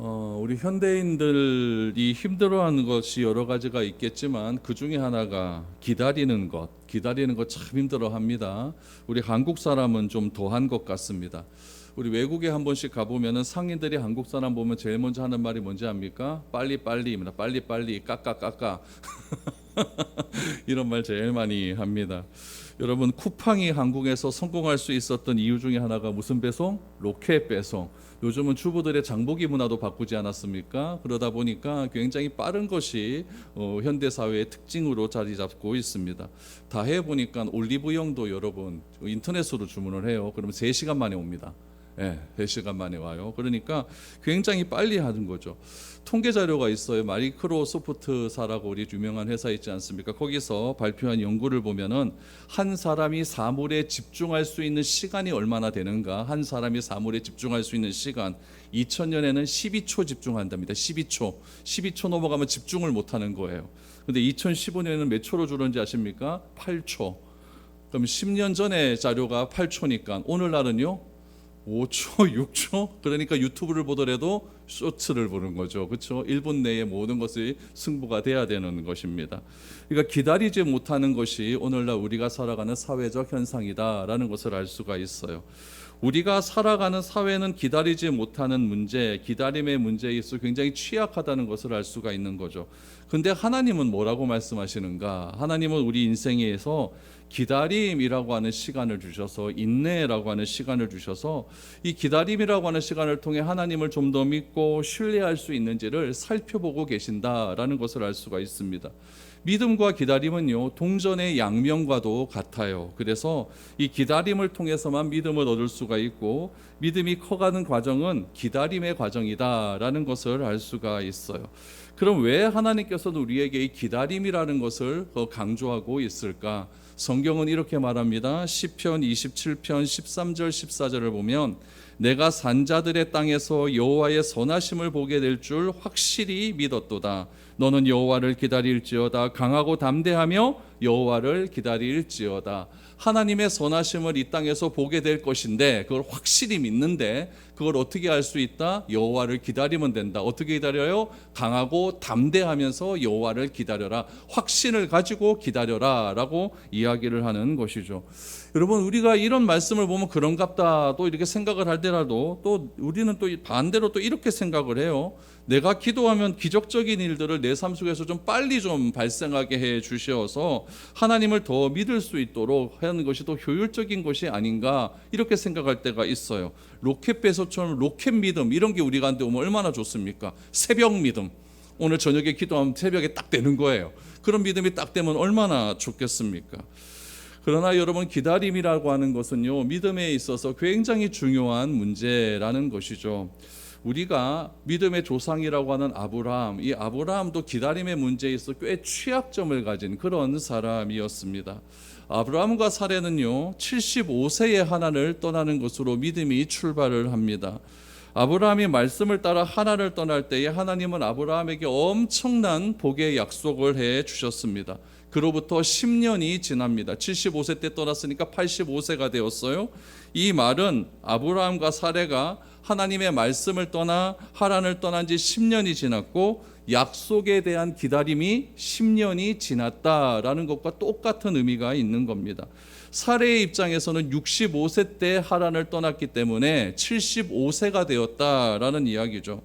우리 현대인들이 힘들어하는 것이 여러 가지가 있겠지만 그 중에 하나가 기다리는 것 참 힘들어합니다. 우리 한국 사람은 좀 더한 것 같습니다. 우리 외국에 한 번씩 가보면은 상인들이 한국 사람 보면 제일 먼저 하는 말이 뭔지 압니까? 빨리빨리입니다. 빨리빨리 까까까까 이런 말 제일 많이 합니다. 여러분, 쿠팡이 한국에서 성공할 수 있었던 이유 중에 하나가 무슨 배송? 로켓 배송. 요즘은 주부들의 장보기 문화도 바꾸지 않았습니까? 그러다 보니까 굉장히 빠른 것이 현대 사회의 특징으로 자리 잡고 있습니다. 다 해보니까 올리브영도 여러분 인터넷으로 주문을 해요. 그러면 3시간 만에 옵니다. 3시간 만에 와요. 그러니까 굉장히 빨리 하는 거죠. 통계 자료가 있어요. 마이크로소프트사라고 우리 유명한 회사 있지 않습니까? 거기서 발표한 연구를 보면은 한 사람이 사물에 집중할 수 있는 시간이 얼마나 되는가? 한 사람이 사물에 집중할 수 있는 시간 2000년에는 12초 집중한답니다. 12초 넘어가면 집중을 못 하는 거예요. 근데 2015년에는 몇 초로 줄었는지 아십니까? 8초. 그럼 10년 전에 자료가 8초니까 오늘날은요 5초, 6초? 그러니까 유튜브를 보더라도 쇼츠를 보는 거죠. 그렇죠? 1분 내에 모든 것이 승부가 돼야 되는 것입니다. 그러니까 기다리지 못하는 것이 오늘날 우리가 살아가는 사회적 현상이다라는 것을 알 수가 있어요. 우리가 살아가는 사회는 기다리지 못하는 문제, 기다림의 문제에 있어 굉장히 취약하다는 것을 알 수가 있는 거죠. 근데 하나님은 뭐라고 말씀하시는가? 하나님은 우리 인생에서 기다림이라고 하는 시간을 주셔서, 인내라고 하는 시간을 주셔서 이 기다림이라고 하는 시간을 통해 하나님을 좀 더 믿고 신뢰할 수 있는지를 살펴보고 계신다라는 것을 알 수가 있습니다. 믿음과 기다림은요 동전의 양면과도 같아요. 그래서 이 기다림을 통해서만 믿음을 얻을 수가 있고 믿음이 커가는 과정은 기다림의 과정이다라는 것을 알 수가 있어요. 그럼 왜 하나님께서도 우리에게 이 기다림이라는 것을 강조하고 있을까? 성경은 이렇게 말합니다. 시편 27편 13절 14절을 보면 내가 산자들의 땅에서 여호와의 선하심을 보게 될 줄 확실히 믿었도다. 너는 여호와를 기다릴지어다. 강하고 담대하며 여호와를 기다릴지어다. 하나님의 선하심을 이 땅에서 보게 될 것인데 그걸 확실히 믿는데 그걸 어떻게 알 수 있다? 여호와를 기다리면 된다. 어떻게 기다려요? 강하고 담대하면서 여호와를 기다려라. 확신을 가지고 기다려라 라고 이야기를 하는 것이죠. 여러분, 우리가 이런 말씀을 보면 그런갑다 또 이렇게 생각을 할때라도 또 우리는 또 반대로 또 이렇게 생각을 해요. 내가 기도하면 기적적인 일들을 내 삶 속에서 좀 빨리 좀 발생하게 해 주셔서 하나님을 더 믿을 수 있도록 하는 것이 더 효율적인 것이 아닌가 이렇게 생각할 때가 있어요. 로켓 배소처럼 로켓 믿음 이런 게 우리한테 오면 얼마나 좋습니까? 새벽 믿음. 오늘 저녁에 기도하면 새벽에 딱 되는 거예요. 그런 믿음이 딱 되면 얼마나 좋겠습니까? 그러나 여러분, 기다림이라고 하는 것은요 믿음에 있어서 굉장히 중요한 문제라는 것이죠. 우리가 믿음의 조상이라고 하는 아브라함, 이 아브라함도 기다림의 문제에 있어 꽤 취약점을 가진 그런 사람이었습니다. 아브라함과 사레는요 75세에 하나님을 떠나는 것으로 믿음이 출발을 합니다. 아브라함이 말씀을 따라 하나님을 떠날 때에 하나님은 아브라함에게 엄청난 복의 약속을 해 주셨습니다. 그로부터 10년이 지납니다. 75세 때 떠났으니까 85세가 되었어요. 이 말은 아브라함과 사레가 하나님의 말씀을 떠나 하란을 떠난 지 10년이 지났고 약속에 대한 기다림이 10년이 지났다라는 것과 똑같은 의미가 있는 겁니다. 사레의 입장에서는 65세 때 하란을 떠났기 때문에 75세가 되었다라는 이야기죠.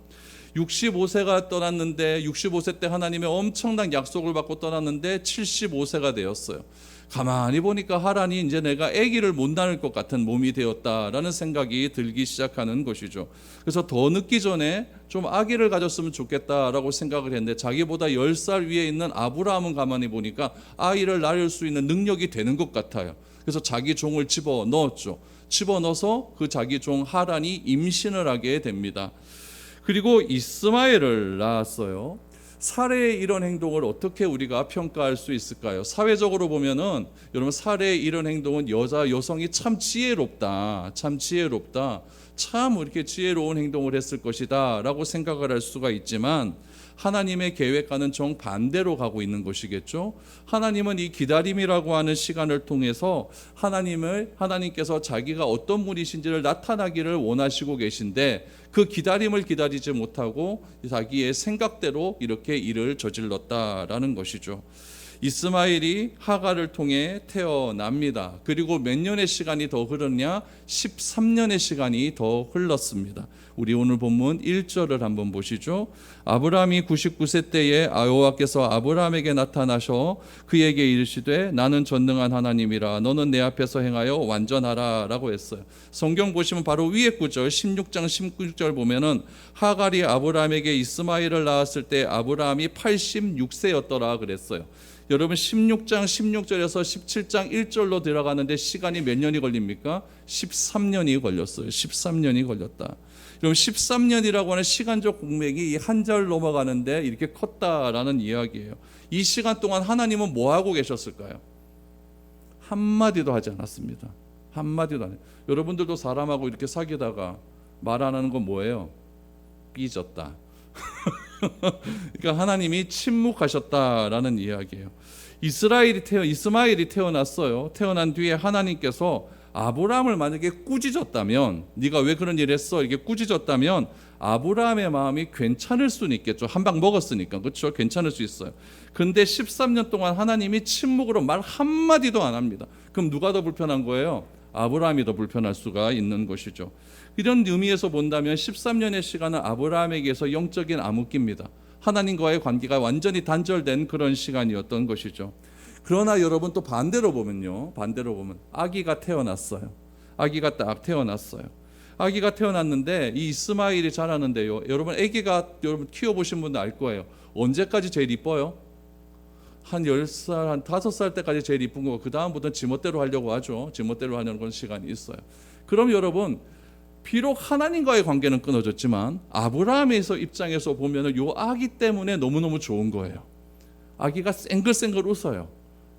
65세가 떠났는데 65세 때 하나님의 엄청난 약속을 받고 떠났는데 75세가 되었어요. 가만히 보니까 하란이 이제 내가 아기를 못 낳을 것 같은 몸이 되었다라는 생각이 들기 시작하는 것이죠. 그래서 더 늦기 전에 좀 아기를 가졌으면 좋겠다라고 생각을 했는데 자기보다 10살 위에 있는 아브라함은 가만히 보니까 아이를 낳을 수 있는 능력이 되는 것 같아요. 그래서 자기 종을 집어넣었죠. 집어넣어서 그 자기 종 하란이 임신을 하게 됩니다. 그리고 이스마엘을 낳았어요. 사레의 이런 행동을 어떻게 우리가 평가할 수 있을까요? 사회적으로 보면은 여러분, 사레의 이런 행동은 여성이 참 지혜롭다, 참 이렇게 지혜로운 행동을 했을 것이다 라고 생각을 할 수가 있지만 하나님의 계획과는 정반대로 가고 있는 것이겠죠. 하나님은 이 기다림이라고 하는 시간을 통해서 하나님께서 자기가 어떤 분이신지를 나타나기를 원하시고 계신데, 그 기다림을 기다리지 못하고 자기의 생각대로 이렇게 일을 저질렀다라는 것이죠. 이스마엘이 하갈을 통해 태어납니다. 그리고 몇 년의 시간이 더 흐르냐? 13년의 시간이 더 흘렀습니다. 우리 오늘 본문 1절을 한번 보시죠. 아브라함이 99세 때에 여호와께서 아브라함에게 나타나셔 그에게 이르시되 나는 전능한 하나님이라 너는 내 앞에서 행하여 완전하라 라고 했어요. 성경 보시면 바로 위에 구절 16장 16절 보면은 하갈이 아브라함에게 이스마엘을 낳았을 때 아브라함이 86세였더라 그랬어요. 여러분 16장 16절에서 17장 1절로 들어가는데 시간이 몇 년이 걸립니까? 13년이 걸렸어요. 13년이 걸렸다. 여러분 13년이라고 하는 시간적 공맥이 한 절 넘어가는데 이렇게 컸다라는 이야기예요. 이 시간 동안 하나님은 뭐 하고 계셨을까요? 한마디도 하지 않았습니다. 한마디도 안 해요. 여러분들도 사람하고 이렇게 사귀다가 말 안 하는 건 뭐예요? 삐졌다. 그러니까 하나님이 침묵하셨다라는 이야기예요. 이스마엘이 태어났어요. 태어난 뒤에 하나님께서 아브라함을 만약에 꾸짖었다면, 네가 왜 그런 일을 했어? 이렇게 꾸짖었다면 아브라함의 마음이 괜찮을 수는 있겠죠. 한 방 먹었으니까. 그렇죠? 괜찮을 수 있어요. 근데 13년 동안 하나님이 침묵으로 말 한마디도 안 합니다. 그럼 누가 더 불편한 거예요? 아브라함이 더 불편할 수가 있는 것이죠. 이런 의미에서 본다면 13년의 시간은 아브라함에게서 영적인 암흑기입니다. 하나님과의 관계가 완전히 단절된 그런 시간이었던 것이죠. 그러나 여러분 또 반대로 보면 아기가 태어났어요. 아기가 딱 태어났어요. 아기가 태어났는데 이 이스마엘이 자라는데요. 여러분 여러분 키워보신 분들 알 거예요. 언제까지 제일 이뻐요? 한 10살, 한 5살 때까지 제일 이쁜 거고 그 다음부터는 지멋대로 하려고 하죠. 지멋대로 하려는 그런 시간이 있어요. 그럼 여러분 비록 하나님과의 관계는 끊어졌지만 아브라함에서 입장에서 보면 요 아기 때문에 너무너무 좋은 거예요. 아기가 쌩글쌩글 웃어요.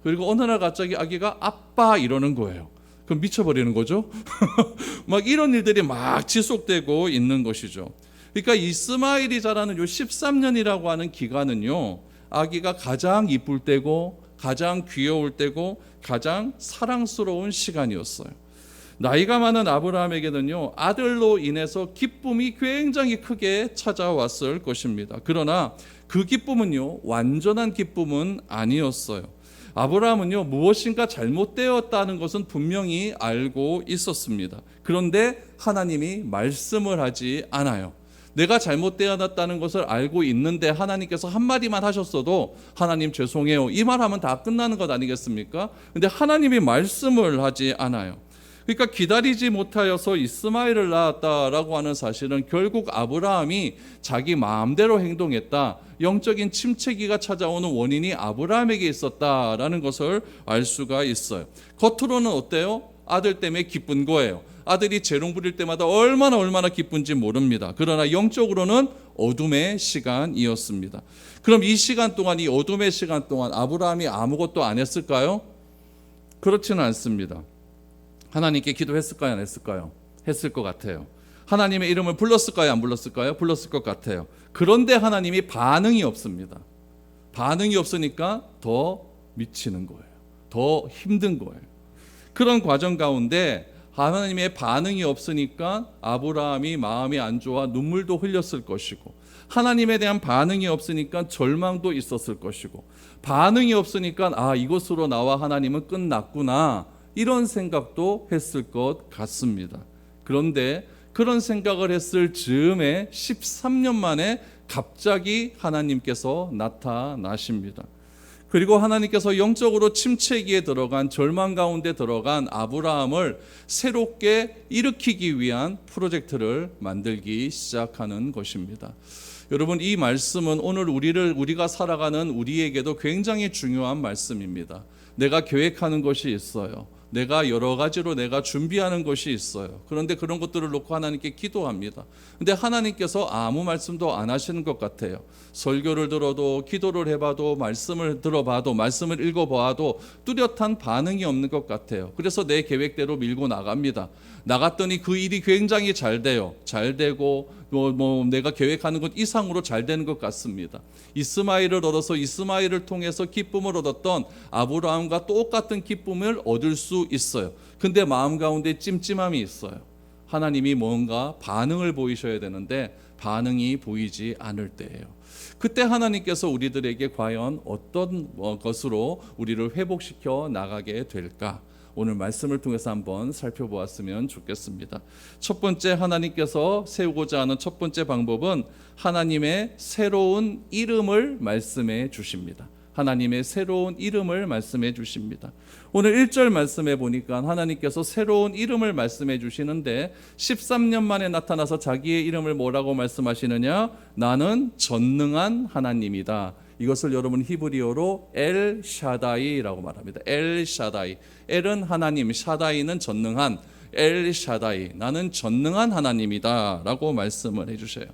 그리고 어느 날 갑자기 아기가 아빠 이러는 거예요. 그럼 미쳐버리는 거죠. 막 이런 일들이 막 지속되고 있는 것이죠. 그러니까 이스마엘이 자라는 요 13년이라고 하는 기간은요, 아기가 가장 이쁠 때고 가장 귀여울 때고 가장 사랑스러운 시간이었어요. 나이가 많은 아브라함에게는요, 아들로 인해서 기쁨이 굉장히 크게 찾아왔을 것입니다. 그러나 그 기쁨은요, 완전한 기쁨은 아니었어요. 아브라함은요, 무엇인가 잘못되었다는 것은 분명히 알고 있었습니다. 그런데 하나님이 말씀을 하지 않아요. 내가 잘못되었다는 것을 알고 있는데 하나님께서 한마디만 하셨어도 하나님 죄송해요, 이 말하면 다 끝나는 것 아니겠습니까? 근데 하나님이 말씀을 하지 않아요. 그러니까 기다리지 못하여서 이스마엘을 낳았다라고 하는 사실은 결국 아브라함이 자기 마음대로 행동했다, 영적인 침체기가 찾아오는 원인이 아브라함에게 있었다라는 것을 알 수가 있어요. 겉으로는 어때요? 아들 때문에 기쁜 거예요. 아들이 재롱 부릴 때마다 얼마나 기쁜지 모릅니다. 그러나 영적으로는 어둠의 시간이었습니다. 그럼 이 시간 동안, 이 어둠의 시간 동안 아브라함이 아무것도 안 했을까요? 그렇지는 않습니다. 하나님께 기도했을까요? 안 했을까요? 했을 것 같아요. 하나님의 이름을 불렀을까요? 안 불렀을까요? 불렀을 것 같아요. 그런데 하나님이 반응이 없습니다. 반응이 없으니까 더 미치는 거예요. 더 힘든 거예요. 그런 과정 가운데 하나님의 반응이 없으니까 아브라함이 마음이 안 좋아 눈물도 흘렸을 것이고, 하나님에 대한 반응이 없으니까 절망도 있었을 것이고, 반응이 없으니까 이것으로 나와 하나님은 끝났구나, 이런 생각도 했을 것 같습니다. 그런데 그런 생각을 했을 즈음에 13년 만에 갑자기 하나님께서 나타나십니다. 그리고 하나님께서 영적으로 침체기에 들어간, 절망 가운데 들어간 아브라함을 새롭게 일으키기 위한 프로젝트를 만들기 시작하는 것입니다. 여러분, 이 말씀은 오늘 우리가 살아가는 우리에게도 굉장히 중요한 말씀입니다. 내가 계획하는 것이 있어요. 내가 여러 가지로 내가 준비하는 것이 있어요. 그런데 그런 것들을 놓고 하나님께 기도합니다. 근데 하나님께서 아무 말씀도 안 하시는 것 같아요. 설교를 들어도, 기도를 해봐도, 말씀을 들어봐도, 말씀을 읽어봐도 뚜렷한 반응이 없는 것 같아요. 그래서 내 계획대로 밀고 나갑니다. 나갔더니 그 일이 굉장히 잘 돼요. 잘 되고 내가 계획하는 것 이상으로 잘 되는 것 같습니다. 이스마엘을 얻어서 이스마엘을 통해서 기쁨을 얻었던 아브라함과 똑같은 기쁨을 얻을 수 있어요. 근데 마음 가운데 찜찜함이 있어요. 하나님이 뭔가 반응을 보이셔야 되는데 반응이 보이지 않을 때예요. 그때 하나님께서 우리들에게 과연 어떤 것으로 우리를 회복시켜 나가게 될까? 오늘 말씀을 통해서 한번 살펴보았으면 좋겠습니다. 첫 번째, 하나님께서 세우고자 하는 첫 번째 방법은 하나님의 새로운 이름을 말씀해 주십니다. 하나님의 새로운 이름을 말씀해 주십니다. 오늘 1절 말씀해 보니까 하나님께서 새로운 이름을 말씀해 주시는데 13년 만에 나타나서 자기의 이름을 뭐라고 말씀하시느냐? 나는 전능한 하나님이다. 이것을 여러분 히브리어로 엘 샤다이라고 말합니다. 엘 샤다이. 엘은 하나님, 샤다이는 전능한. 엘 샤다이. 나는 전능한 하나님이다 라고 말씀을 해주셔요.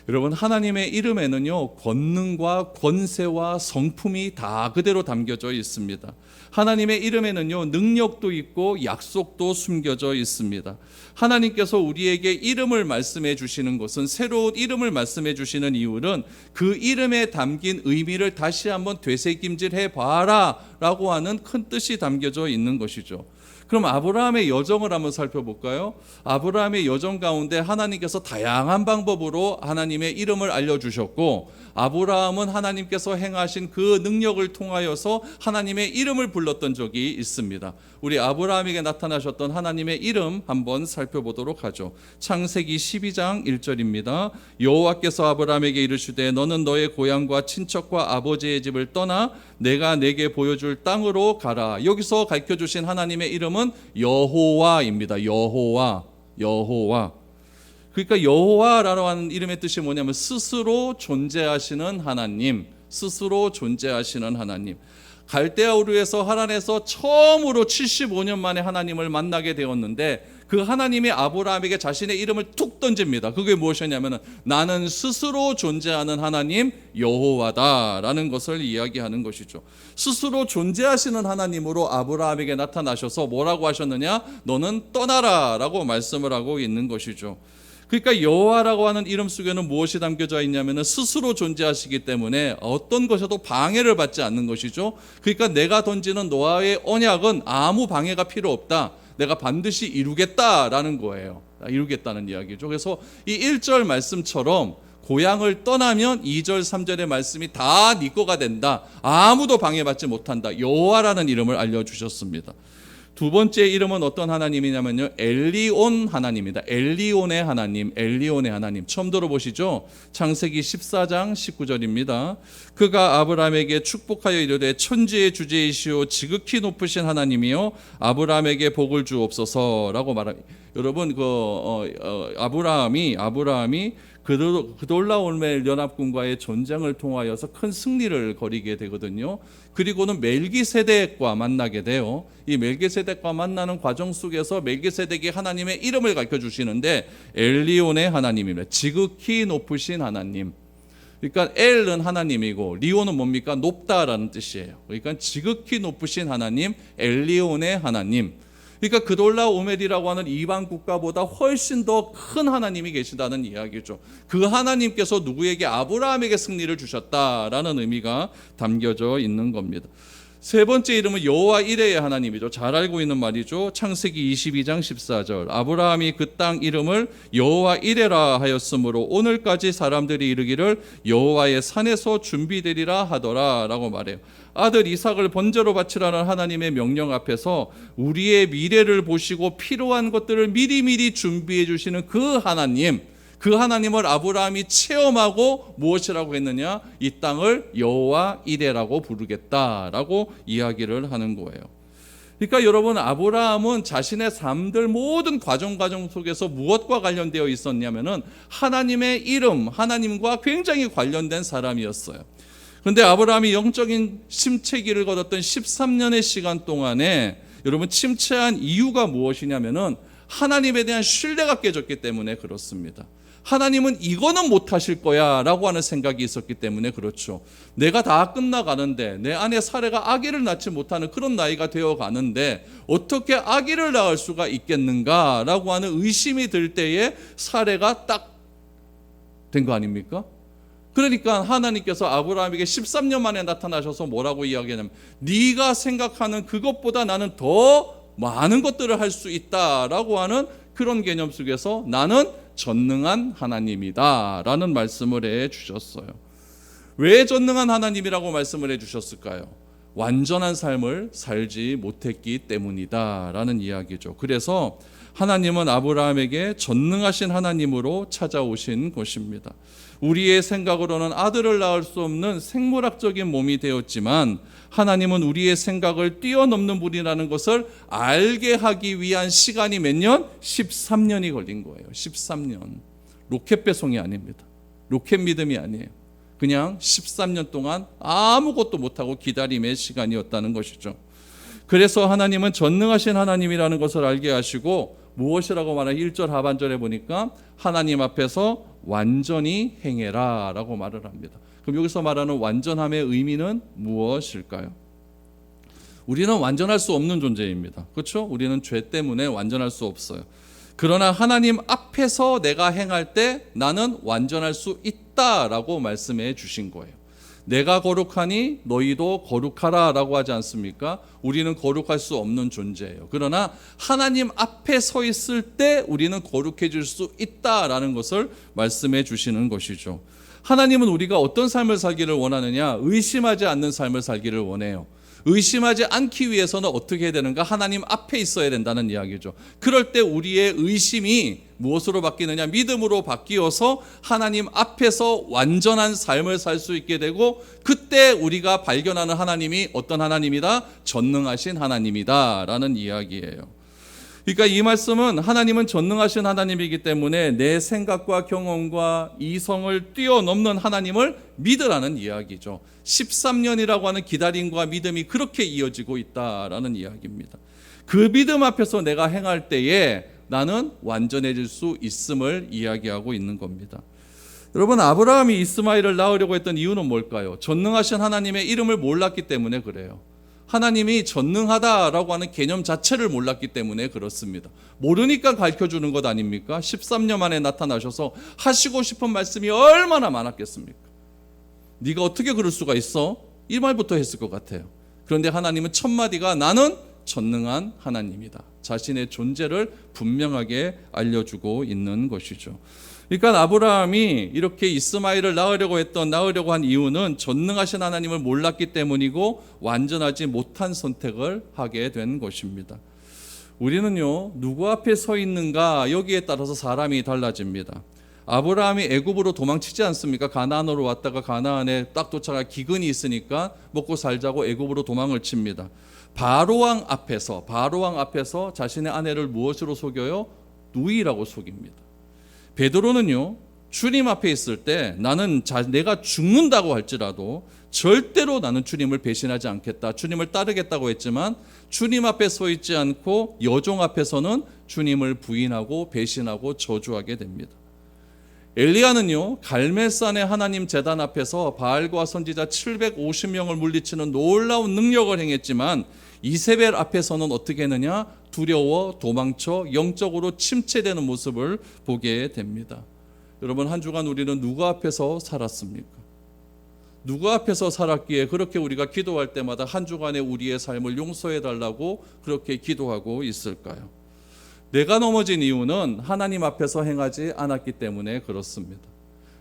여러분, 하나님의 이름에는요, 권능과 권세와 성품이 다 그대로 담겨져 있습니다. 하나님의 이름에는요, 능력도 있고 약속도 숨겨져 있습니다. 하나님께서 우리에게 이름을 말씀해 주시는 것은, 새로운 이름을 말씀해 주시는 이유는 그 이름에 담긴 의미를 다시 한번 되새김질해 봐라 라고 하는 큰 뜻이 담겨져 있는 것이죠. 그럼 아브라함의 여정을 한번 살펴볼까요? 아브라함의 여정 가운데 하나님께서 다양한 방법으로 하나님의 이름을 알려주셨고, 아브라함은 하나님께서 행하신 그 능력을 통하여서 하나님의 이름을 불렀던 적이 있습니다. 우리 아브라함에게 나타나셨던 하나님의 이름 한번 살펴보도록 하죠. 창세기 12장 1절입니다. 여호와께서 아브라함에게 이르시되 너는 너의 고향과 친척과 아버지의 집을 떠나 내가 내게 보여줄 땅으로 가라. 여기서 가르쳐주신 하나님의 이름은 여호와입니다. 여호와. 그러니까 여호와라고 하는 이름의 뜻이 뭐냐면 스스로 존재하시는 하나님, 스스로 존재하시는 하나님. 갈대아 우르에서 하란에서 처음으로 75년 만에 하나님을 만나게 되었는데 그 하나님이 아브라함에게 자신의 이름을 툭 던집니다. 그게 무엇이냐면 나는 스스로 존재하는 하나님 여호와다라는 것을 이야기하는 것이죠. 스스로 존재하시는 하나님으로 아브라함에게 나타나셔서 뭐라고 하셨느냐? 너는 떠나라 라고 말씀을 하고 있는 것이죠. 그러니까 여호와라고 하는 이름 속에는 무엇이 담겨져 있냐면 스스로 존재하시기 때문에 어떤 것에도 방해를 받지 않는 것이죠. 그러니까 내가 던지는 노아의 언약은 아무 방해가 필요 없다. 내가 반드시 이루겠다라는 거예요. 이루겠다는 이야기죠. 그래서 이 1절 말씀처럼 고향을 떠나면 2절 3절의 말씀이 다 네 거가 된다. 아무도 방해받지 못한다. 여호와라는 이름을 알려주셨습니다. 두 번째 이름은 어떤 하나님이냐면요, 엘리온 하나님입니다. 엘리온의 하나님, 엘리온의 하나님. 처음 들어보시죠? 창세기 14장 19절입니다. 그가 아브라함에게 축복하여 이르되 천지의 주제이시오 지극히 높으신 하나님이요 아브라함에게 복을 주옵소서라고 말합니다. 여러분, 아브라함이 그돌라오멜 연합군과의 전쟁을 통하여서 큰 승리를 거리게 되거든요. 그리고는 멜기세덱과 만나게 돼요. 이 멜기세덱과 만나는 과정 속에서 멜기세덱이 하나님의 이름을 가르쳐 주시는데 엘리온의 하나님입니다. 지극히 높으신 하나님. 그러니까 엘은 하나님이고 리온은 뭡니까? 높다라는 뜻이에요. 그러니까 지극히 높으신 하나님, 엘리온의 하나님. 그러니까 그돌라오멜이라고 하는 이방 국가보다 훨씬 더 큰 하나님이 계시다는 이야기죠. 그 하나님께서 누구에게? 아브라함에게 승리를 주셨다라는 의미가 담겨져 있는 겁니다. 세 번째 이름은 여호와 이레의 하나님이죠. 잘 알고 있는 말이죠. 창세기 22장 14절. 아브라함이 그 땅 이름을 여호와 이레라 하였으므로 오늘까지 사람들이 이르기를 여호와의 산에서 준비되리라 하더라라고 말해요. 아들 이삭을 번제로 바치라는 하나님의 명령 앞에서 우리의 미래를 보시고 필요한 것들을 미리미리 준비해 주시는 그 하나님, 그 하나님을 아브라함이 체험하고 무엇이라고 했느냐? 이 땅을 여호와 이레라고 부르겠다라고 이야기를 하는 거예요. 그러니까 여러분, 아브라함은 자신의 삶들 모든 과정 속에서 무엇과 관련되어 있었냐면은 하나님의 이름, 하나님과 굉장히 관련된 사람이었어요. 그런데 아브라함이 영적인 침체기를 거뒀던 13년의 시간 동안에 여러분 침체한 이유가 무엇이냐면은 하나님에 대한 신뢰가 깨졌기 때문에 그렇습니다. 하나님은 이거는 못하실 거야 라고 하는 생각이 있었기 때문에 그렇죠. 내가 다 끝나가는데 내 안에 사례가 아기를 낳지 못하는 그런 나이가 되어가는데 어떻게 아기를 낳을 수가 있겠는가 라고 하는 의심이 들 때에 사례가 딱 된 거 아닙니까? 그러니까 하나님께서 아브라함에게 13년 만에 나타나셔서 뭐라고 이야기하냐면 네가 생각하는 그것보다 나는 더 많은 것들을 할 수 있다라고 하는 그런 개념 속에서 나는 전능한 하나님이다 라는 말씀을 해 주셨어요. 왜 전능한 하나님이라고 말씀을 해 주셨을까요? 완전한 삶을 살지 못했기 때문이다 라는 이야기죠. 그래서 하나님은 아브라함에게 전능하신 하나님으로 찾아오신 것입니다. 우리의 생각으로는 아들을 낳을 수 없는 생물학적인 몸이 되었지만 하나님은 우리의 생각을 뛰어넘는 분이라는 것을 알게 하기 위한 시간이 몇 년? 13년이 걸린 거예요. 13년. 로켓 배송이 아닙니다. 로켓 믿음이 아니에요. 그냥 13년 동안 아무것도 못하고 기다림의 시간이었다는 것이죠. 그래서 하나님은 전능하신 하나님이라는 것을 알게 하시고 무엇이라고 말하는 1절 하반절에 보니까 하나님 앞에서 완전히 행해라 라고 말을 합니다. 그럼 여기서 말하는 완전함의 의미는 무엇일까요? 우리는 완전할 수 없는 존재입니다. 그렇죠? 우리는 죄 때문에 완전할 수 없어요. 그러나 하나님 앞에서 내가 행할 때 나는 완전할 수 있다라고 말씀해 주신 거예요. 내가 거룩하니 너희도 거룩하라 라고 하지 않습니까? 우리는 거룩할 수 없는 존재예요. 그러나 하나님 앞에 서 있을 때 우리는 거룩해질 수 있다라는 것을 말씀해 주시는 것이죠. 하나님은 우리가 어떤 삶을 살기를 원하느냐? 의심하지 않는 삶을 살기를 원해요. 의심하지 않기 위해서는 어떻게 해야 되는가? 하나님 앞에 있어야 된다는 이야기죠. 그럴 때 우리의 의심이 무엇으로 바뀌느냐? 믿음으로 바뀌어서 하나님 앞에서 완전한 삶을 살 수 있게 되고 그때 우리가 발견하는 하나님이 어떤 하나님이다? 전능하신 하나님이다 라는 이야기예요. 그러니까 이 말씀은 하나님은 전능하신 하나님이기 때문에 내 생각과 경험과 이성을 뛰어넘는 하나님을 믿으라는 이야기죠. 13년이라고 하는 기다림과 믿음이 그렇게 이어지고 있다라는 이야기입니다. 그 믿음 앞에서 내가 행할 때에 나는 완전해질 수 있음을 이야기하고 있는 겁니다. 여러분, 아브라함이 이스마엘을 낳으려고 했던 이유는 뭘까요? 전능하신 하나님의 이름을 몰랐기 때문에 그래요. 하나님이 전능하다라고 하는 개념 자체를 몰랐기 때문에 그렇습니다. 모르니까 가르쳐주는 것 아닙니까? 13년 만에 나타나셔서 하시고 싶은 말씀이 얼마나 많았겠습니까? 네가 어떻게 그럴 수가 있어? 이 말부터 했을 것 같아요. 그런데 하나님은 첫 마디가 나는 전능한 하나님이다. 자신의 존재를 분명하게 알려주고 있는 것이죠. 그러니까 아브라함이 이렇게 이스마엘을 낳으려고 한 이유는 전능하신 하나님을 몰랐기 때문이고 완전하지 못한 선택을 하게 된 것입니다. 우리는요, 누구 앞에 서 있는가 여기에 따라서 사람이 달라집니다. 아브라함이 애굽으로 도망치지 않습니까? 가나안으로 왔다가 가나안에 딱 도착할 기근이 있으니까 먹고 살자고 애굽으로 도망을 칩니다. 바로왕 앞에서 자신의 아내를 무엇으로 속여요? 누이라고 속입니다. 베드로는요, 주님 앞에 있을 때 나는 내가 죽는다고 할지라도 절대로 나는 주님을 배신하지 않겠다, 주님을 따르겠다고 했지만 주님 앞에 서 있지 않고 여종 앞에서는 주님을 부인하고 배신하고 저주하게 됩니다. 엘리야는요, 갈멜산의 하나님 제단 앞에서 바알과 선지자 750명을 물리치는 놀라운 능력을 행했지만 이세벨 앞에서는 어떻게 했느냐? 두려워 도망쳐 영적으로 침체되는 모습을 보게 됩니다. 여러분, 한 주간 우리는 누구 앞에서 살았습니까? 누구 앞에서 살았기에 그렇게 우리가 기도할 때마다 한 주간의 우리의 삶을 용서해 달라고 그렇게 기도하고 있을까요? 내가 넘어진 이유는 하나님 앞에서 행하지 않았기 때문에 그렇습니다.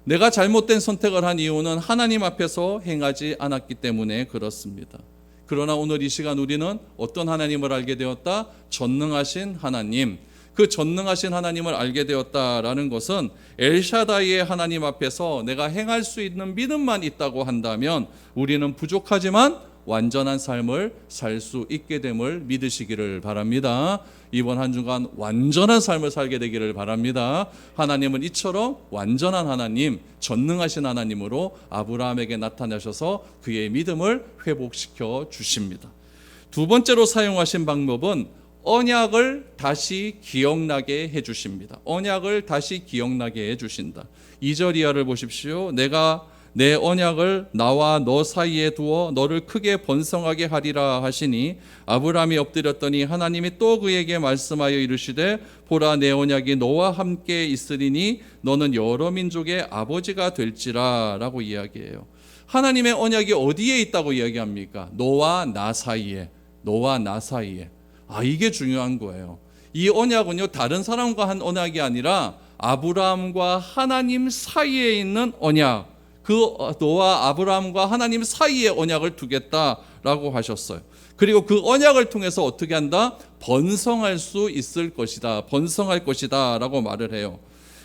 내가 잘못된 선택을 한 이유는 하나님 앞에서 행하지 않았기 때문에 그렇습니다. 그러나 오늘 이 시간 우리는 어떤 하나님을 알게 되었다? 전능하신 하나님. 그 전능하신 하나님을 알게 되었다라는 것은 엘샤다이의 하나님 앞에서 내가 행할 수 있는 믿음만 있다고 한다면 우리는 부족하지만 완전한 삶을 살 수 있게 됨을 믿으시기를 바랍니다. 이번 한 주간 완전한 삶을 살게 되기를 바랍니다. 하나님은 이처럼 완전한 하나님, 전능하신 하나님으로 아브라함에게 나타나셔서 그의 믿음을 회복시켜 주십니다. 두 번째로 사용하신 방법은 언약을 다시 기억나게 해주십니다. 언약을 다시 기억나게 해주신다. 2절 이하를 보십시오. 내가 내 언약을 나와 너 사이에 두어 너를 크게 번성하게 하리라 하시니 아브라함이 엎드렸더니 하나님이 또 그에게 말씀하여 이르시되 보라 내 언약이 너와 함께 있으리니 너는 여러 민족의 아버지가 될지라 라고 이야기해요. 하나님의 언약이 어디에 있다고 이야기합니까? 너와 나 사이에. 너와 나 사이에. 이게 중요한 거예요. 이 언약은요, 다른 사람과 한 언약이 아니라 아브라함과 하나님 사이에 있는 언약. 그 너와 아브라함과 하나님 사이에 언약을 두겠다라고 하셨어요. 그리고 그 언약을 통해서 어떻게 한다? 번성할 수 있을 것이다. 번성할 것이다 라고 말을 해요.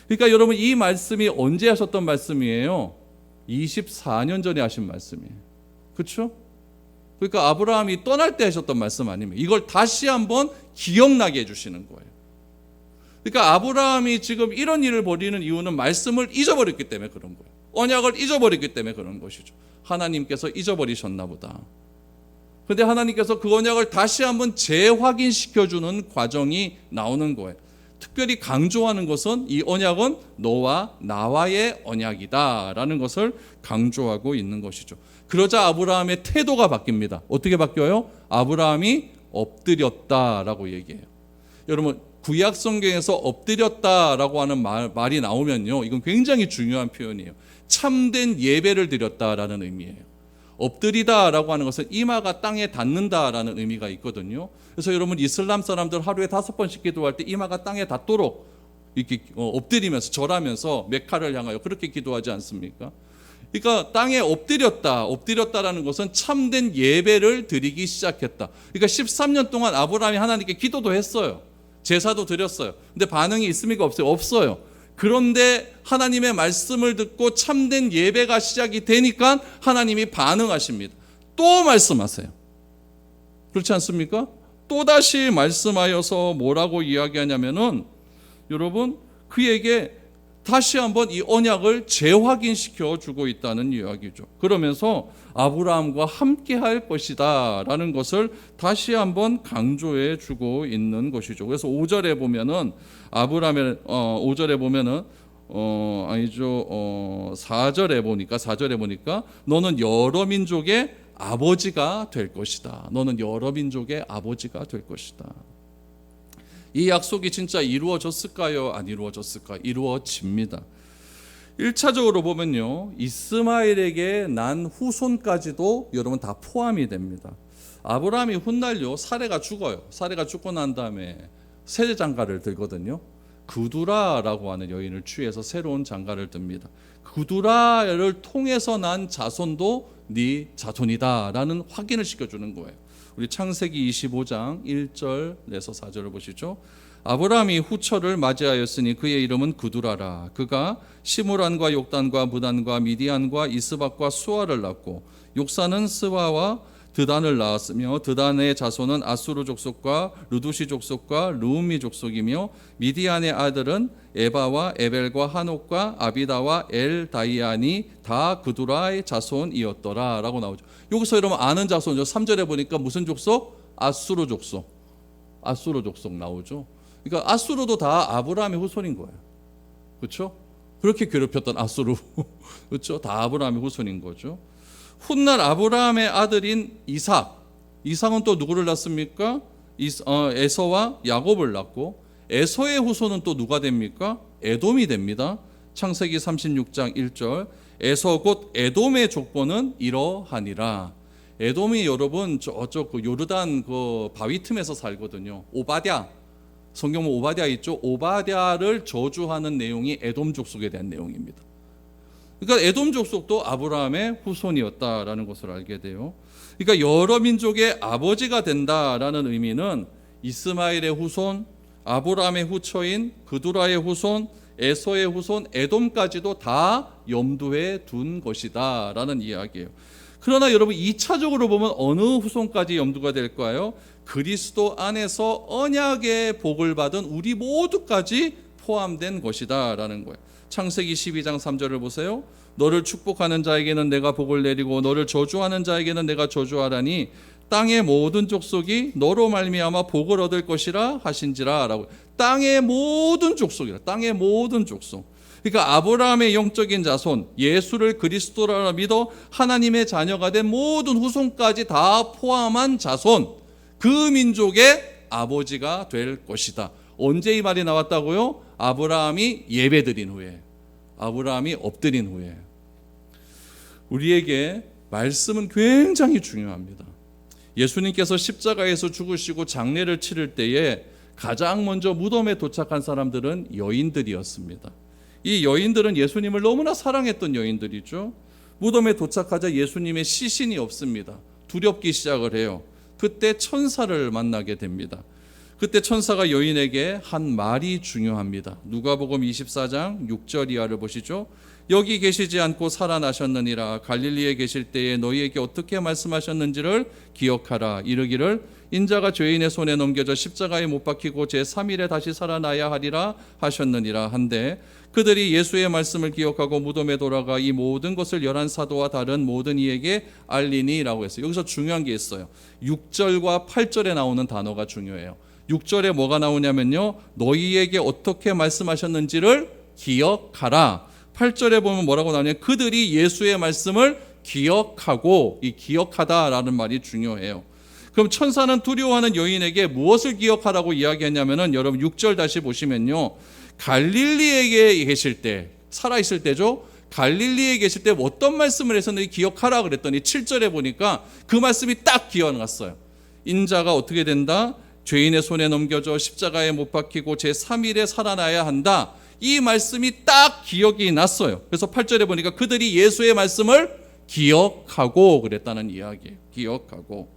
그러니까 여러분, 이 말씀이 언제 하셨던 말씀이에요? 24년 전에 하신 말씀이에요. 그렇죠? 그러니까 아브라함이 떠날 때 하셨던 말씀 아닙니까? 이걸 다시 한번 기억나게 해주시는 거예요. 그러니까 아브라함이 지금 이런 일을 벌이는 이유는 말씀을 잊어버렸기 때문에 그런 거예요. 언약을 잊어버렸기 때문에 그런 것이죠. 하나님께서 잊어버리셨나 보다. 그런데 하나님께서 그 언약을 다시 한번 재확인시켜주는 과정이 나오는 거예요. 특별히 강조하는 것은 이 언약은 너와 나와의 언약이다 라는 것을 강조하고 있는 것이죠. 그러자 아브라함의 태도가 바뀝니다. 어떻게 바뀌어요? 아브라함이 엎드렸다라고 얘기해요. 여러분, 구약 성경에서 엎드렸다라고 하는 말이 나오면요, 이건 굉장히 중요한 표현이에요. 참된 예배를 드렸다라는 의미예요. 엎드리다라고 하는 것은 이마가 땅에 닿는다라는 의미가 있거든요. 그래서 여러분, 이슬람 사람들 하루에 5번씩 기도할 때 이마가 땅에 닿도록 이렇게 엎드리면서 절하면서 메카를 향하여 그렇게 기도하지 않습니까? 그러니까 땅에 엎드렸다라는 것은 참된 예배를 드리기 시작했다. 그러니까 13년 동안 아브라함이 하나님께 기도도 했어요. 제사도 드렸어요. 근데 반응이 있습니까? 없어요? 없어요. 그런데 하나님의 말씀을 듣고 참된 예배가 시작이 되니까 하나님이 반응하십니다. 또 말씀하세요. 그렇지 않습니까? 또다시 말씀하여서 뭐라고 이야기하냐면은, 여러분, 그에게 다시 한번 이 언약을 재확인시켜 주고 있다는 이야기죠. 그러면서 아브라함과 함께 할 것이다 라는 것을 다시 한번 강조해 주고 있는 것이죠. 그래서 5절에 보면은 아브라함의 5절에 보면은 4절에 보니까 너는 여러 민족의 아버지가 될 것이다. 너는 여러 민족의 아버지가 될 것이다. 이 약속이 진짜 이루어졌을까요? 안 이루어졌을까요? 이루어집니다. 1차적으로 보면요, 이스마엘에게 난 후손까지도 여러분 다 포함이 됩니다. 아브라함이 훗날요, 사레가 죽어요. 사레가 죽고 난 다음에 새 장가를 들거든요. 그두라라고 하는 여인을 취해서 새로운 장가를 듭니다. 그두라를 통해서 난 자손도 네 자손이다라는 확인을 시켜주는 거예요. 우리 창세기 25장 1절에서 4절을 보시죠. 아브라함이 후처를 맞이하였으니 그의 이름은 그두라라. 그가 시므란과 욕단과 무단과 미디안과 이스박과 수아를 낳고 욕사는 스와와 드단을 낳았으며 드단의 자손은 아수르 족속과 루두시 족속과 르움미 족속이며 미디안의 아들은 에바와 에벨과 한옥과 아비다와 엘다이안이 다 그두라의 자손이었더라 라고 나오죠. 여기서 여러분 아는 자손이죠. 3절에 보니까 무슨 족속? 아수르 족속 나오죠. 그러니까 아수르도 다 아브라함의 후손인 거예요. 그렇죠? 그렇게 괴롭혔던 아수르 그렇죠? 다 아브라함의 후손인 거죠. 훗날 아브라함의 아들인 이삭은 또 누구를 낳습니까? 에서와 야곱을 낳고, 에서의 후손은 또 누가 됩니까? 에돔이 됩니다. 창세기 36장 1절, 에서 곧 에돔의 족보는 이러하니라. 에돔이 여러분 저쪽 그 요르단 그 바위 틈에서 살거든요. 오바댜, 성경 보면 오바댜 있죠? 오바댜를 저주하는 내용이 에돔 족속에 대한 내용입니다. 그러니까 에돔 족속도 아브라함의 후손이었다라는 것을 알게 돼요. 그러니까 여러 민족의 아버지가 된다라는 의미는 이스마엘의 후손, 아브라함의 후처인 그두라의 후손, 에서의 후손, 에돔까지도 다 염두에 둔 것이다라는 이야기예요. 그러나 여러분 2차적으로 보면 어느 후손까지 염두가 될까요? 그리스도 안에서 언약의 복을 받은 우리 모두까지 포함된 것이다라는 거예요. 창세기 12장 3절을 보세요. 너를 축복하는 자에게는 내가 복을 내리고 너를 저주하는 자에게는 내가 저주하라니 땅의 모든 족속이 너로 말미암아 복을 얻을 것이라 하신지라 라고. 땅의 모든 족속이라. 땅의 모든 족속. 그러니까 아브라함의 영적인 자손, 예수를 그리스도라 믿어 하나님의 자녀가 된 모든 후손까지 다 포함한 자손, 그 민족의 아버지가 될 것이다. 언제 이 말이 나왔다고요? 아브라함이 예배드린 후에, 아브라함이 엎드린 후에. 우리에게 말씀은 굉장히 중요합니다. 예수님께서 십자가에서 죽으시고 장례를 치를 때에 가장 먼저 무덤에 도착한 사람들은 여인들이었습니다. 이 여인들은 예수님을 너무나 사랑했던 여인들이죠. 무덤에 도착하자 예수님의 시신이 없습니다. 두렵기 시작을 해요. 그때 천사를 만나게 됩니다. 그때 천사가 여인에게 한 말이 중요합니다. 누가복음 24장 6절 이하를 보시죠. 여기 계시지 않고 살아나셨느니라. 갈릴리에 계실 때에 너희에게 어떻게 말씀하셨는지를 기억하라. 이르기를 인자가 죄인의 손에 넘겨져 십자가에 못 박히고 제3일에 다시 살아나야 하리라 하셨느니라 한데, 그들이 예수의 말씀을 기억하고 무덤에 돌아가 이 모든 것을 11사도와 다른 모든 이에게 알리니 라고 했어요. 여기서 중요한 게 있어요. 6절과 8절에 나오는 단어가 중요해요. 6절에 뭐가 나오냐면요, 너희에게 어떻게 말씀하셨는지를 기억하라. 8절에 보면 뭐라고 나오냐면 그들이 예수의 말씀을 기억하고, 이 기억하다라는 말이 중요해요. 그럼 천사는 두려워하는 여인에게 무엇을 기억하라고 이야기했냐면은, 여러분 6절 다시 보시면요, 갈릴리에 계실 때, 살아있을 때죠. 갈릴리에 계실 때 어떤 말씀을 했었는지 기억하라 그랬더니 7절에 보니까 그 말씀이 딱 기억났어요. 인자가 어떻게 된다? 죄인의 손에 넘겨져 십자가에 못 박히고 제3일에 살아나야 한다. 이 말씀이 딱 기억이 났어요. 그래서 8절에 보니까 그들이 예수의 말씀을 기억하고 그랬다는 이야기예요. 기억하고.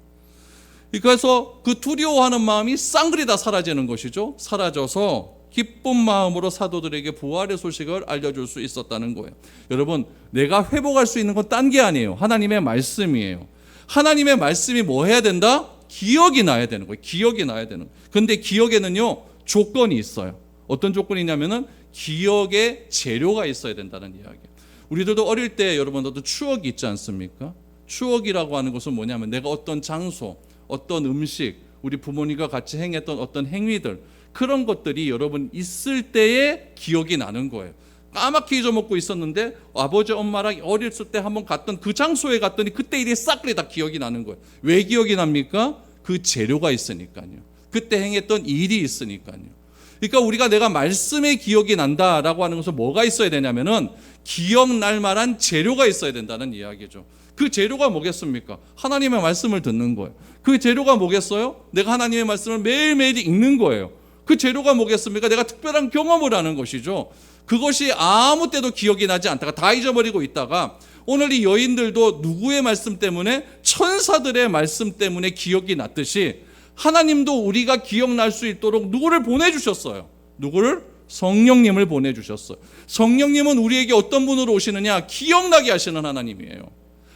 그래서 그 두려워하는 마음이 쌍그리 다 사라지는 것이죠. 사라져서 기쁜 마음으로 사도들에게 부활의 소식을 알려줄 수 있었다는 거예요. 여러분, 내가 회복할 수 있는 건 딴 게 아니에요. 하나님의 말씀이에요. 하나님의 말씀이 뭐 해야 된다? 기억이 나야 되는 거예요. 기억이 나야 되는 거예요. 근데 기억에는요, 조건이 있어요. 어떤 조건이냐면은 기억의 재료가 있어야 된다는 이야기예요. 우리들도 어릴 때 여러분들도 추억이 있지 않습니까? 추억이라고 하는 것은 뭐냐면 내가 어떤 장소, 어떤 음식, 우리 부모님과 같이 행했던 어떤 행위들, 그런 것들이 여러분 있을 때에 기억이 나는 거예요. 까맣게 잊어먹고 있었는데 아버지 엄마랑 어렸을 때 한번 갔던 그 장소에 갔더니 그때 일이 싹 다 기억이 나는 거예요. 왜 기억이 납니까? 그 재료가 있으니까요. 그때 행했던 일이 있으니까요. 그러니까 우리가 내가 말씀에 기억이 난다라고 하는 것은 뭐가 있어야 되냐면은 기억날 만한 재료가 있어야 된다는 이야기죠. 그 재료가 뭐겠습니까? 하나님의 말씀을 듣는 거예요. 그 재료가 뭐겠어요? 내가 하나님의 말씀을 매일매일 읽는 거예요. 그 재료가 뭐겠습니까? 내가 특별한 경험을 하는 것이죠. 그것이 아무 때도 기억이 나지 않다가 다 잊어버리고 있다가 오늘 이 여인들도 누구의 말씀 때문에, 천사들의 말씀 때문에 기억이 났듯이 하나님도 우리가 기억날 수 있도록 누구를 보내주셨어요. 누구를? 성령님을 보내주셨어요. 성령님은 우리에게 어떤 분으로 오시느냐? 기억나게 하시는 하나님이에요.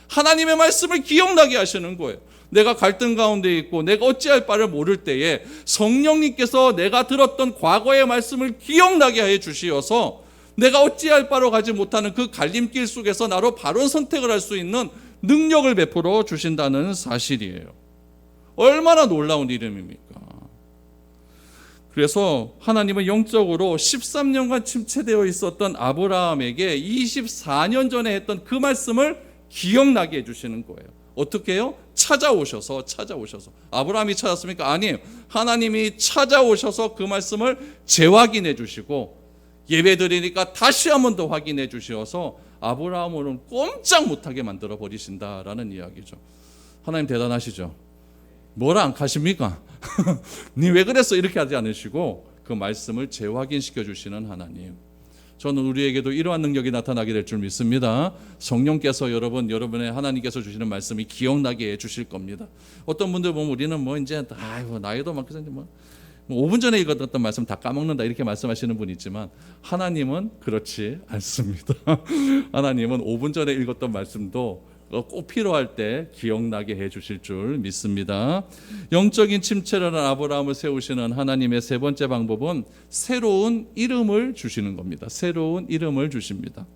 하나님의 말씀을 기억나게 하시는 거예요. 내가 갈등 가운데 있고 내가 어찌할 바를 모를 때에 성령님께서 내가 들었던 과거의 말씀을 기억나게 해 주시어서 내가 어찌할 바로 가지 못하는 그 갈림길 속에서 나로 바른 선택을 할 수 있는 능력을 베풀어 주신다는 사실이에요. 얼마나 놀라운 이름입니까? 그래서 하나님은 영적으로 13년간 침체되어 있었던 아브라함에게 24년 전에 했던 그 말씀을 기억나게 해주시는 거예요. 어떻게 해요? 찾아오셔서. 아브라함이 찾았습니까? 아니에요. 하나님이 찾아오셔서 그 말씀을 재확인해 주시고 예배 드리니까 다시 한 번 더 확인해 주셔서 아브라함을 꼼짝 못하게 만들어 버리신다라는 이야기죠. 하나님 대단하시죠? 뭐라 안 하십니까? 니 왜 그랬어? 이렇게 하지 않으시고 그 말씀을 재확인시켜 주시는 하나님. 저는 우리에게도 이러한 능력이 나타나게 될 줄 믿습니다. 성령께서 여러분의 하나님께서 주시는 말씀이 기억나게 해 주실 겁니다. 어떤 분들 보면 우리는 뭐 이제 아이고 나이도 많고 뭐 5분 전에 읽었던 말씀 다 까먹는다 이렇게 말씀하시는 분이 있지만 하나님은 그렇지 않습니다. 하나님은 5분 전에 읽었던 말씀도 꼭 필요할 때 기억나게 해 주실 줄 믿습니다. 영적인 침체라는 아브라함을 세우시는 하나님의 세 번째 방법은 새로운 이름을 주시는 겁니다. 새로운 이름을 주십니다.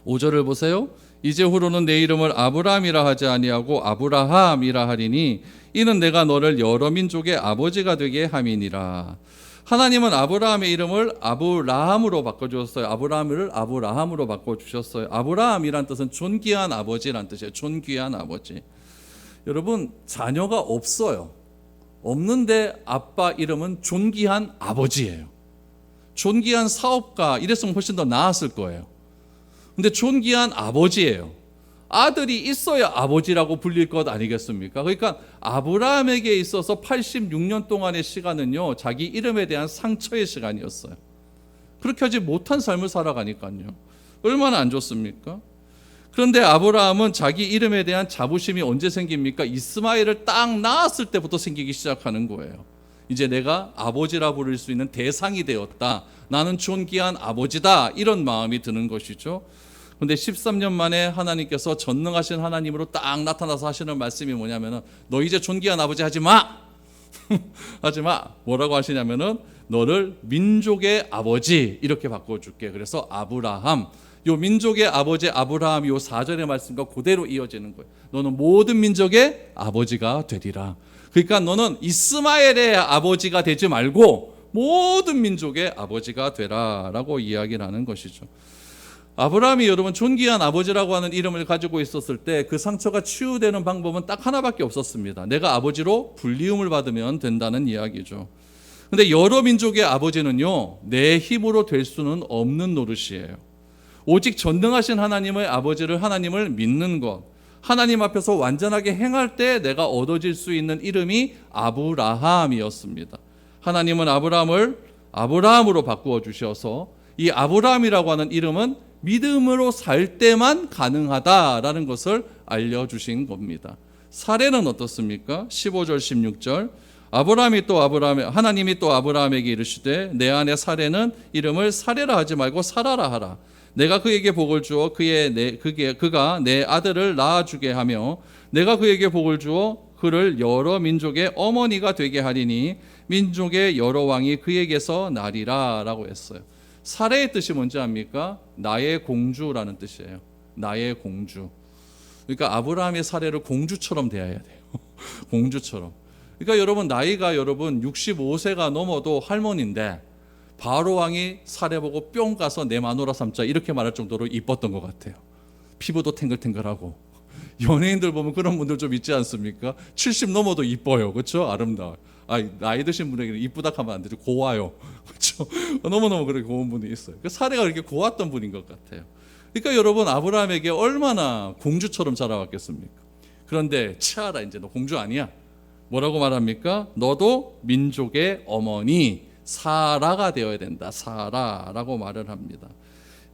5절을 보세요. 이제후로는 내 이름을 아브라함이라 하지 아니하고 아브라함이라 하리니 이는 내가 너를 여러 민족의 아버지가 되게 함이니라. 하나님은 아브라함의 이름을 아브라함으로 바꿔주셨어요. 아브라함을 아브라함으로 바꿔주셨어요. 아브라함이란 뜻은 존귀한 아버지란 뜻이에요. 존귀한 아버지. 여러분, 자녀가 없어요. 없는데 아빠 이름은 존귀한 아버지예요. 존귀한 사업가 이랬으면 훨씬 더 나았을 거예요. 근데 존귀한 아버지예요. 아들이 있어야 아버지라고 불릴 것 아니겠습니까? 그러니까 아브라함에게 있어서 86년 동안의 시간은요, 자기 이름에 대한 상처의 시간이었어요. 그렇게 하지 못한 삶을 살아가니까요. 얼마나 안 좋습니까? 그런데 아브라함은 자기 이름에 대한 자부심이 언제 생깁니까? 이스마엘을 딱 낳았을 때부터 생기기 시작하는 거예요. 이제 내가 아버지라 부를 수 있는 대상이 되었다. 나는 존귀한 아버지다. 이런 마음이 드는 것이죠. 그런데 13년 만에 하나님께서 전능하신 하나님으로 딱 나타나서 하시는 말씀이 뭐냐면은, 너 이제 존귀한 아버지 하지 마. 하지 마. 뭐라고 하시냐면은, 너를 민족의 아버지 이렇게 바꿔줄게. 그래서 아브라함. 요 민족의 아버지 아브라함 요 4절의 말씀과 그대로 이어지는 거예요. 너는 모든 민족의 아버지가 되리라. 그러니까 너는 이스마엘의 아버지가 되지 말고 모든 민족의 아버지가 되라라고 이야기를 하는 것이죠. 아브라함이 여러분 존귀한 아버지라고 하는 이름을 가지고 있었을 때 그 상처가 치유되는 방법은 딱 하나밖에 없었습니다. 내가 아버지로 불리움을 받으면 된다는 이야기죠. 근데 여러 민족의 아버지는요, 내 힘으로 될 수는 없는 노릇이에요. 오직 전능하신 하나님의 아버지를, 하나님을 믿는 것, 하나님 앞에서 완전하게 행할 때 내가 얻어질 수 있는 이름이 아브라함이었습니다. 하나님은 아브라함을 아브라함으로 바꾸어 주셔서 이 아브라함이라고 하는 이름은 믿음으로 살 때만 가능하다라는 것을 알려주신 겁니다. 사례는 어떻습니까? 15절 16절 하나님이 또 아브라함에게 이르시되 내 아내 사례는 이름을 사례라 하지 말고 사라라 하라. 내가 그에게 복을 주어 그가 내 아들을 낳아주게 하며 내가 그에게 복을 주어 그를 여러 민족의 어머니가 되게 하리니 민족의 여러 왕이 그에게서 나리라 라고 했어요. 사례의 뜻이 뭔지 압니까? 나의 공주라는 뜻이에요. 나의 공주. 그러니까 아브라함의 사례를 공주처럼 대해야 돼요. 공주처럼. 그러니까 여러분 나이가 65세가 넘어도 할머니인데 바로 왕이 사례 보고 뿅 가서 내 마누라 삼자 이렇게 말할 정도로 이뻤던 것 같아요. 피부도 탱글탱글하고. 연예인들 보면 그런 분들 좀 있지 않습니까? 70 넘어도 이뻐요. 그렇죠? 아름다워요. 나이 드신 분에게는 이쁘다 하면 안 되죠. 고와요. 그렇죠? 너무너무 그렇게 고운 분이 있어요. 그 사례가 그렇게 고왔던 분인 것 같아요. 그러니까 여러분 아브라함에게 얼마나 공주처럼 자라왔겠습니까? 그런데 치아라, 이제 너 공주 아니야. 뭐라고 말합니까? 너도 민족의 어머니 사라가 되어야 된다. 사라라고 말을 합니다.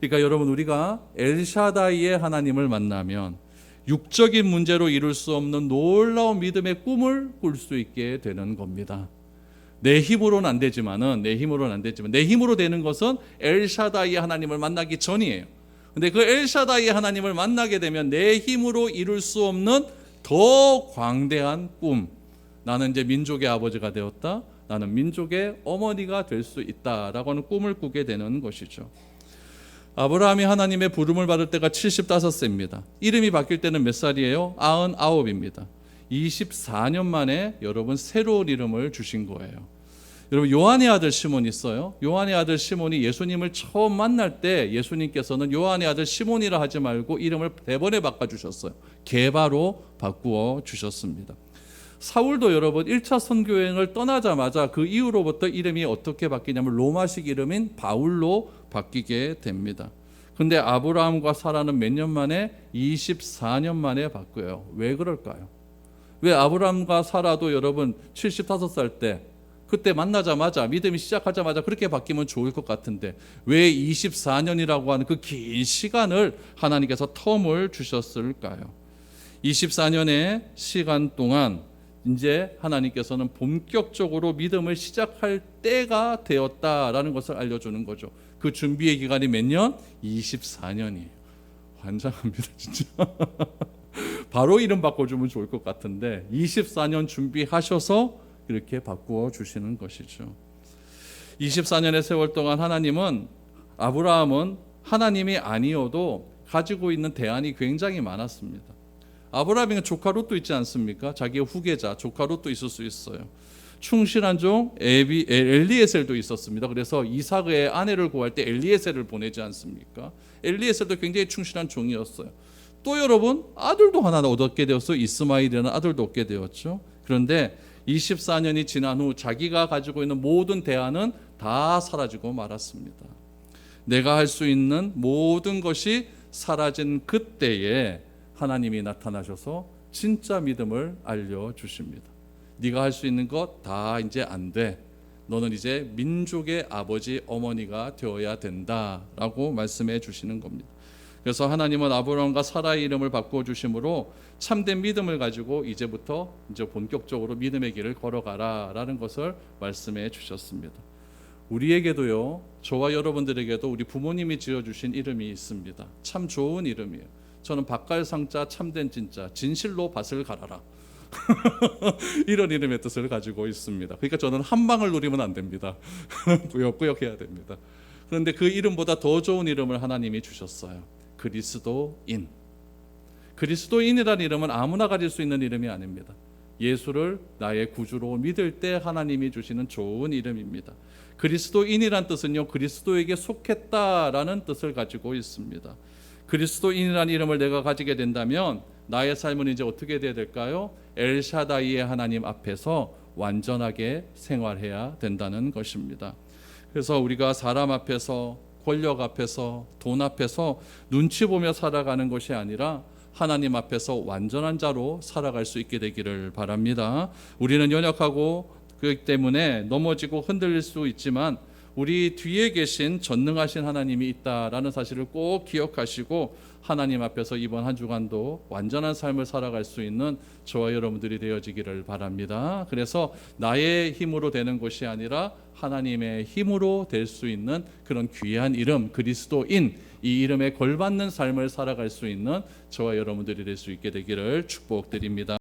그러니까 여러분 우리가 엘샤다이의 하나님을 만나면 육적인 문제로 이룰 수 없는 놀라운 믿음의 꿈을 꿀 수 있게 되는 겁니다. 내 힘으로는 안 되지만 내 힘으로 되는 것은 엘샤다이의 하나님을 만나기 전이에요. 근데 그 엘샤다이의 하나님을 만나게 되면 내 힘으로 이룰 수 없는 더 광대한 꿈. 나는 이제 민족의 아버지가 되었다. 나는 민족의 어머니가 될 수 있다라고 하는 꿈을 꾸게 되는 것이죠. 아브라함이 하나님의 부름을 받을 때가 75세입니다. 이름이 바뀔 때는 몇 살이에요? 99입니다. 24년 만에 여러분 새로운 이름을 주신 거예요. 여러분 요한의 아들 시몬이 있어요. 요한의 아들 시몬이 예수님을 처음 만날 때 예수님께서는 요한의 아들 시몬이라 하지 말고 이름을 대번에 바꿔주셨어요. 게바로 바꾸어 주셨습니다. 사울도 여러분 1차 선교여행을 떠나자마자 그 이후로부터 이름이 어떻게 바뀌냐면 로마식 이름인 바울로 바뀌게 됩니다. 근데 아브라함과 사라는 몇 년 만에? 24년 만에 바뀌어요. 왜 그럴까요? 왜 아브라함과 사라도 여러분 75살 때 그때 만나자마자 믿음이 시작하자마자 그렇게 바뀌면 좋을 것 같은데 왜 24년이라고 하는 그 긴 시간을 하나님께서 텀을 주셨을까요? 24년의 시간 동안 이제 하나님께서는 본격적으로 믿음을 시작할 때가 되었다라는 것을 알려주는 거죠. 그 준비의 기간이 몇 년? 24년이에요. 환장합니다 진짜. 바로 이름 바꿔주면 좋을 것 같은데 24년 준비하셔서 이렇게 바꾸어 주시는 것이죠. 24년의 세월 동안 아브라함은 하나님이 아니어도 가지고 있는 대안이 굉장히 많았습니다. 아브라함에게 조카 롯도 있지 않습니까? 자기의 후계자 조카 롯도 있을 수 있어요. 충실한 종 엘리에셀도 있었습니다. 그래서 이삭의 아내를 구할 때 엘리에셀을 보내지 않습니까? 엘리에셀도 굉장히 충실한 종이었어요. 또 여러분 아들도 하나 얻게 되었어요. 이스마엘이라는 아들도 얻게 되었죠. 그런데 24년이 지난 후 자기가 가지고 있는 모든 대안은 다 사라지고 말았습니다. 내가 할 수 있는 모든 것이 사라진 그때에 하나님이 나타나셔서 진짜 믿음을 알려주십니다. 네가 할 수 있는 것 다 이제 안 돼. 너는 이제 민족의 아버지 어머니가 되어야 된다라고 말씀해 주시는 겁니다. 그래서 하나님은 아브라함과 사라의 이름을 바꿔주심으로 참된 믿음을 가지고 이제부터 이제 본격적으로 믿음의 길을 걸어가라라는 것을 말씀해 주셨습니다. 우리에게도요, 저와 여러분들에게도 우리 부모님이 지어주신 이름이 있습니다. 참 좋은 이름이에요. 저는 밭갈상자 참된 진짜 진실로 밭을 갈아라 이런 이름의 뜻을 가지고 있습니다. 그러니까 저는 한 방을 누리면 안 됩니다. 꾸역꾸역 해야 됩니다. 그런데 그 이름보다 더 좋은 이름을 하나님이 주셨어요. 그리스도인. 그리스도인이라는 이름은 아무나 가질 수 있는 이름이 아닙니다. 예수를 나의 구주로 믿을 때 하나님이 주시는 좋은 이름입니다. 그리스도인이란 뜻은요, 그리스도에게 속했다라는 뜻을 가지고 있습니다. 그리스도인이라는 이름을 내가 가지게 된다면 나의 삶은 이제 어떻게 돼야 될까요? 엘샤다이의 하나님 앞에서 완전하게 생활해야 된다는 것입니다. 그래서 우리가 사람 앞에서, 권력 앞에서, 돈 앞에서 눈치 보며 살아가는 것이 아니라 하나님 앞에서 완전한 자로 살아갈 수 있게 되기를 바랍니다. 우리는 연약하고 그렇기 때문에 넘어지고 흔들릴 수 있지만 우리 뒤에 계신 전능하신 하나님이 있다라는 사실을 꼭 기억하시고 하나님 앞에서 이번 한 주간도 완전한 삶을 살아갈 수 있는 저와 여러분들이 되어지기를 바랍니다. 그래서 나의 힘으로 되는 것이 아니라 하나님의 힘으로 될 수 있는 그런 귀한 이름 그리스도인, 이 이름에 걸맞는 삶을 살아갈 수 있는 저와 여러분들이 될 수 있게 되기를 축복드립니다.